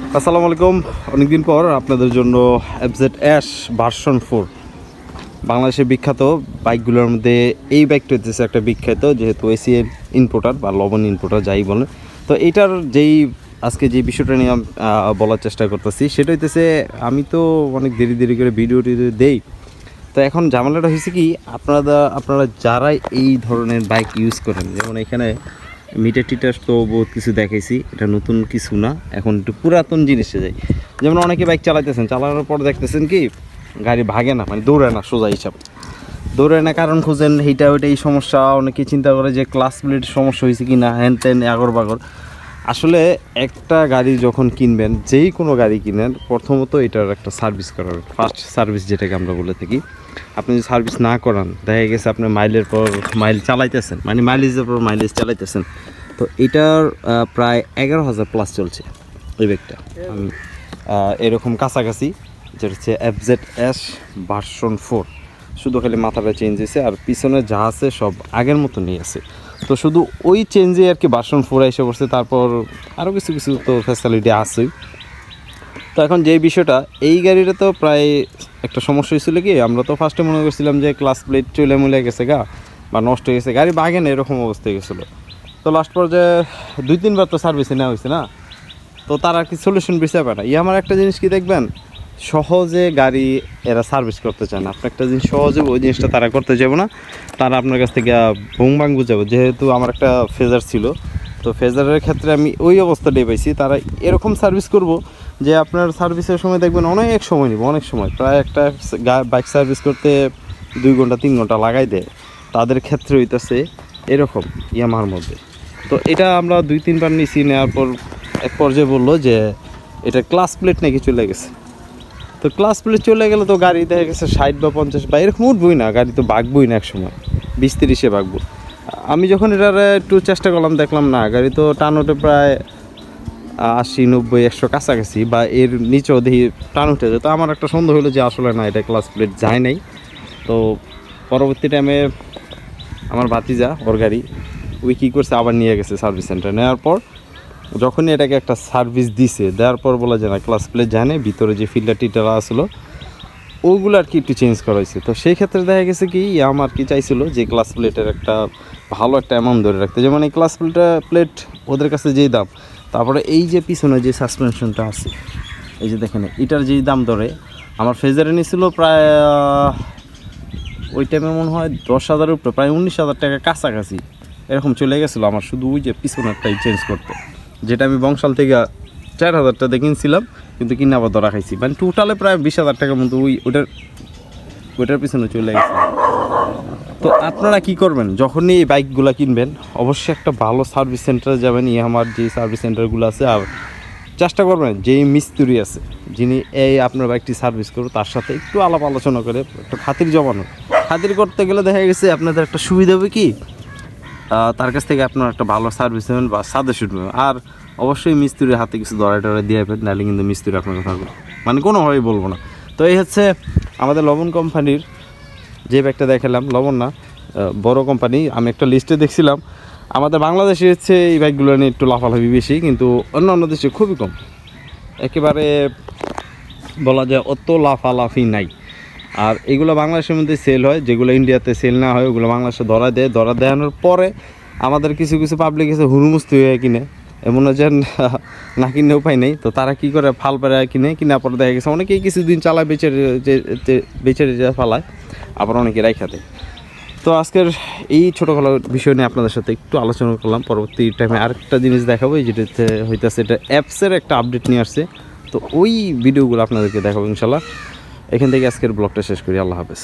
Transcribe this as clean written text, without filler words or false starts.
আসসালামু আলাইকুম। অনেকদিন পর আপনাদের জন্য এফজেড অ্যাশ ভার্সন 4 বাংলাদেশের বিখ্যাত বাইকগুলোর মধ্যে এই বাইকটা হচ্ছে একটা বিখ্যাত, যেহেতু এসিএম ইম্পোর্টার বা লবণ ইম্পোর্টার যাই বলেন। তো এইটার আজকে যে বিষয়টা নিয়ে বলার চেষ্টা করতেছি সেটা হইতেছে, আমি তো অনেক দেরি করে ভিডিওটি দেই। তো এখন ঝামেলাটা হয়েছে কি, আপনারা যারা এই ধরনের বাইক ইউজ করেন, যেমন এখানে মিটার টিটার তো বহুত কিছু দেখাইছি, এটা নতুন কিছু না, এখন একটু পুরাতন জিনিসে যাই। যেমন অনেকে বাইক চালানোর পর দেখতেছেন কি গাড়ি ভাগে না, মানে দৌড়ায় না, সোজা হিসাব দৌড়ায় না, কারণ খুঁজেন এইটা ওইটাই সমস্যা। অনেকে চিন্তা করে যে ক্লাস প্লেট সমস্যা হয়েছে কি না, হ্যান ত্যান আগর বাগর। আসলে একটা গাড়ি যখন কিনবেন, যেই কোনো গাড়ি কিনেন, প্রথমত এটার একটা সার্ভিস করার, ফার্স্ট সার্ভিস যেটাকে আমরা বলে থাকি। আপনি যদি সার্ভিস না করান, দেখা গেছে আপনি মাইলের পর মাইল চালাইতেছেন, মানে মাইলেজের পর মাইলেজ চালাইতেছেন। তো এটার প্রায় 11,000 প্লাস চলছে এই ব্যাগটা, আমি এরকম কাছাকাছি, যেটা হচ্ছে এফজেড অ্যাশ ভার্সন 4। শুধু খালি মাথাটা চেঞ্জ হয়েছে, আর পিছনে যা আছে সব আগের মতো নিয়ে আছে। তো শুধু ওই চেঞ্জে আর কি ভার্সন 4 এসে পড়ছে, তারপর আরও কিছু কিছু তো ফ্যাসিলিটি আছেই। তো এখন যে বিষয়টা, এই গাড়িটা তো প্রায় একটা সমস্যা হয়েছিল কি, আমরা তো ফার্স্টে মনে করছিলাম যে ক্লাস প্লেট চলে গেছে বা নষ্ট হয়ে গেছে, গাড়ি বাগে না, এরকম অবস্থা গেছিলো। তো লাস্ট পর্যায়ে 2-3 বার তো সার্ভিসে নেওয়া হয়েছে না, তো তার আর কি সলিউশন বিষয় পায় না। আমার একটা জিনিস কি দেখবেন, সহজে গাড়ি এরা সার্ভিস করতে চায় না। আপনি একটা জিনিস সহজে ওই জিনিসটা তারা করতে যাবো না, তারা আপনার কাছ থেকে ভুং ভাং বুঝাবো। যেহেতু আমার একটা ফেজার ছিল, তো ফেজারের ক্ষেত্রে আমি ওই অবস্থাটাই পাইছি। তারা এরকম সার্ভিস করব যে আপনার সার্ভিসের সময় দেখবেন অনেক সময় নিব, অনেক সময়, প্রায় একটা বাইক সার্ভিস করতে 2 ঘন্টা 3 ঘন্টা লাগাই দেয়। তাদের ক্ষেত্রে হইতেছে এরকম ইয়ামার মধ্যে। তো এটা আমরা 2-3 বার নিয়েছি, নেওয়ার পর এক পর্যায়ে বললো যে এটা ক্লাস প্লেট নাকি চলে গেছে। তো ক্লাস প্লেট চলে গেলে তো গাড়ি দেখা গেছে 60 বা 50 বা এরকম উঠবই না, গাড়ি তো বাঁকবই না, এক সময় 20-30-এ বাঁকবো। আমি যখন এটার একটু চেষ্টা করলাম, দেখলাম না, গাড়ি তো টান ওঠে প্রায় 80-90-100 কাছাকাছি, বা এর নিচেও দেখি টান উঠে যায়। তো আমার একটা সন্দেহ হলো যে আসলে না, এটা ক্লাস প্লেট যায় নাই। তো পরবর্তী টাইমে আমার ভাতিজা, ওর গাড়ি, ওই কী করছে, আবার নিয়ে গেছে সার্ভিস সেন্টার। নেওয়ার পর যখনই এটাকে একটা সার্ভিস দিছে, দেওয়ার পর বলা যায় না ক্লাস প্লেট যায় না, ভিতরে যে ফিল্টার টিটার আসলো ওগুলো আর কি একটু চেঞ্জ করা হয়েছে। তো সেই ক্ষেত্রে দেখা গেছে কি, আমার কি চাইছিল যে ক্লাস প্লেটের একটা ভালো একটা অ্যামাউন্ট ধরে রাখতে, যেমন এই ক্লাস প্লেট ওদের কাছে যেই দাম, তারপরে এই যে পিছনে যে সাসপেনশনটা আছে, এই যে দেখেন, এটার যেই দাম ধরে, আমার ফেজারে নিয়েছিল প্রায় ওই টাইমে মনে হয় 10,000-এর উপরে, প্রায় 19,000 টাকা কাছাকাছি এরকম চলে গেছিলো আমার, শুধু ওই যে পিছনেরটাই চেঞ্জ করতে, যেটা আমি বংশাল থেকে 4,000 টাকা কিনছিলাম, কিন্তু কিনে আবার ধরা খাইছি, মানে টোটালে প্রায় 20,000 টাকার মতো ওইটার পিছনে চলে গেছে। তো আপনারা কি করবেন, যখনই এই বাইকগুলো কিনবেন, অবশ্যই একটা ভালো সার্ভিস সেন্টারে যাবেন। আমার যে সার্ভিস সেন্টারগুলো আছে, আর চেষ্টা করবেন যেই মিস্ত্রি আছে, যিনি এই আপনার বাইকটি সার্ভিস করবে, তার সাথে একটু আলাপ আলোচনা করে একটু খাতির জমানো। খাতির করতে গেলে দেখা গেছে আপনাদের একটা সুবিধা হবে কি, তার কাছ থেকে আপনার একটা ভালো সার্ভিস নেবেন বা সাজেশন নেবেন। আর অবশ্যই মিস্ত্রির হাতে কিছু দরাই দিয়ে দেবেন, নাহলে কিন্তু মিস্ত্রি আপনার কথা মানে কোনোভাবেই বলবো না। তো এই হচ্ছে আমাদের লবণ কোম্পানির যে ব্যাগটা দেখালাম, লবণ না, বড় কোম্পানি। আমি একটা লিস্টে দেখছিলাম, আমাদের বাংলাদেশে হচ্ছে এই বাইকগুলো নিয়ে একটু লাফালাফি বেশি, কিন্তু অন্য দেশে খুবই কম, একেবারে বলা যায় অত লাফালাফি নাই। আর এগুলো বাংলাদেশের মধ্যে সেল হয়, যেগুলো ইন্ডিয়াতে সেল না হয় ওগুলো বাংলাদেশে ধরা দেওয়ানোর পরে আমাদের কিছু পাবলিক এসে হুরুমুস্তি হয়ে কিনে, এমন যে না কিনে উপায় নেই। তো তারা কী করে, ফাল পেরে কিনে পরে দেখা গেছে অনেকেই কিছুদিন চালায়, বেচে ফালায়, আবার অনেকে রাইখা দেয়। তো আজকের এই ছোটোখাটো বিষয় নিয়ে আপনাদের সাথে একটু আলোচনা করলাম। পরবর্তী টাইমে আরেকটা জিনিস দেখাবো, যেটাতে হইতেছে এটা অ্যাপসের একটা আপডেট নিয়ে আসছে, তো ওই ভিডিওগুলো আপনাদেরকে দেখাবো ইনশাল্লাহ। এখান থেকে আজকের ব্লগটা শেষ করি। আল্লাহ হাফেজ।